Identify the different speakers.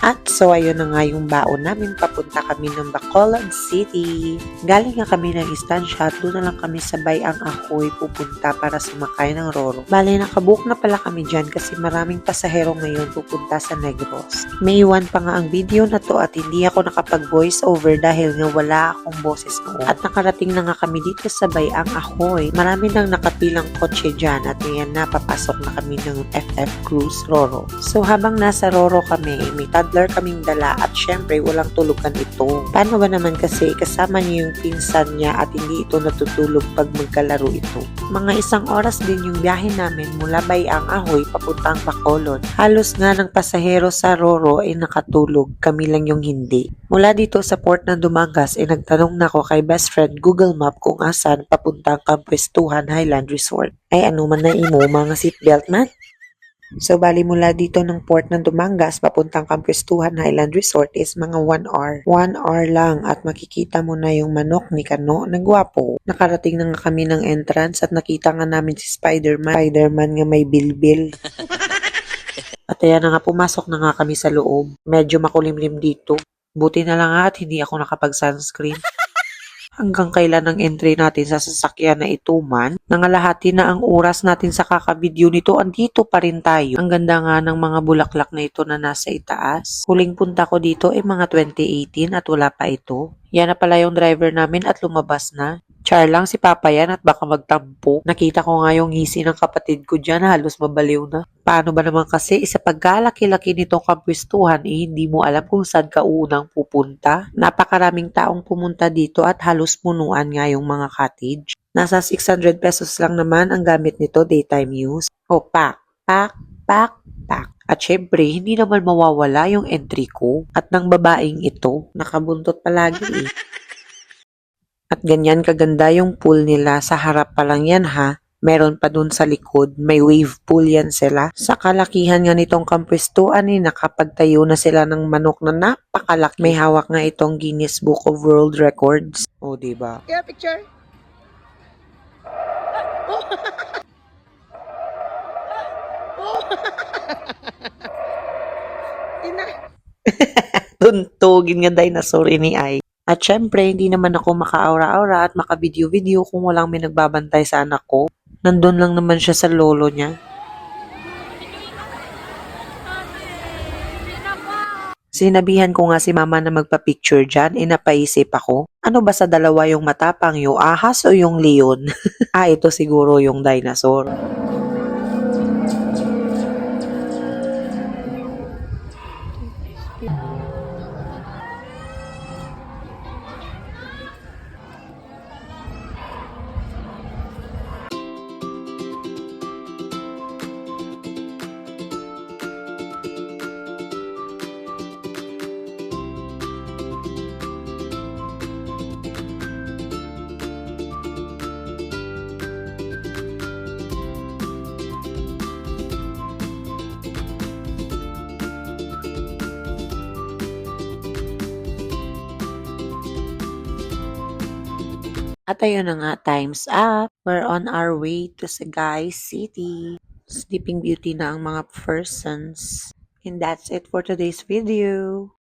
Speaker 1: At so ayun na nga yung baon namin, papunta kami ng Bacolod City. Galing nga kami ng istansya at doon na lang kami sabay ang Ahoy pupunta para sumakay ng Roro. Bale, nakabook na pala kami dyan kasi maraming pasahero ngayon pupunta sa Negros. May iwan pa nga ang video na to at hindi ako nakapag-voice over dahil nga wala akong boses noon. At nakarating na nga kami dito sabay ang Ahoy. Marami nang nakapilang kotse dyan at ngayon na papasok na kami ng FF Cruise Roro. So habang nasa Roro kami, may toddler kaming dala at syempre walang tulugan ito. Paano ba naman kasi kasama niya yung pinsan niya at hindi ito natutulog pag magkalaro ito. Mga 1 oras din yung biyahe namin mula Bayang Ahoy papuntang Bacolod. Halos nga ng pasahero sa Roro ay nakatulog, kami lang yung hindi. Mula dito sa port ng Dumangas ay nagtanong na ako kay best friend Google Map kung asan papuntang Kampuestuhan Highland Resort. Ay ano man na imo, mga seatbelt man? So, bali mula dito ng port ng Dumangas papuntang Kampuestuhan Highland Resort is mga 1 hour. 1 hour lang at makikita mo na yung manok ni Kano na gwapo. Nakarating na nga kami ng entrance at nakita nga namin si Spider-Man. Spider-Man nga may bilbil. At ayan na nga, pumasok na nga kami sa loob. Medyo makulimlim dito. Buti na lang nga at hindi ako nakapag-sunscreen. Hanggang kailan ang entry natin sa sasakyan na ito man, nangalahati na ang oras natin sa kakabidyo nito, andito pa rin tayo. Ang ganda nga ng mga bulaklak na ito na nasa itaas. Huling punta ko dito ay mga 2018 at wala pa ito. Yan na pala yung driver namin at lumabas na. Char lang si Papa yan at baka magtampo. Nakita ko nga yung ngisi ng kapatid ko dyan, halos mabaliw na. Paano ba naman kasi isa pagkalaki-laki nitong kampuestuhan hindi mo alam kung saan ka unang pupunta? Napakaraming taong pumunta dito at halos punuan nga yung mga cottage. Nasa 600 pesos lang naman ang gamit nito daytime use. O pak. At syempre, hindi naman mawawala yung entry ko at ng babaeng ito. Nakabuntot palagi eh. At ganyan kaganda yung pool nila. Sa harap pa lang yan ha. Meron pa dun sa likod. May wave pool yan sila. Sa kalakihan nga nitong kampuestuan eh, nakapagtayo na sila ng manok na napakalaki. May hawak nga itong Guinness Book of World Records. O, diba?
Speaker 2: Yeah, picture.
Speaker 1: Tuntugin nga dinosaur ini ay. At syempre, hindi naman ako maka-aura-aura at maka-video-video kung walang may nagbabantay sa anak ko. Nandun lang naman siya sa lolo niya. Sinabihan ko nga si mama na magpa-picture dyan, napaisip ako. Ano ba sa dalawa yung matapang, yung ahas o yung leon? Ito siguro yung dinosaur. At ayun na nga, time's up. We're on our way to Sagay City. Sleeping Beauty na ang mga persons. And that's it for today's video.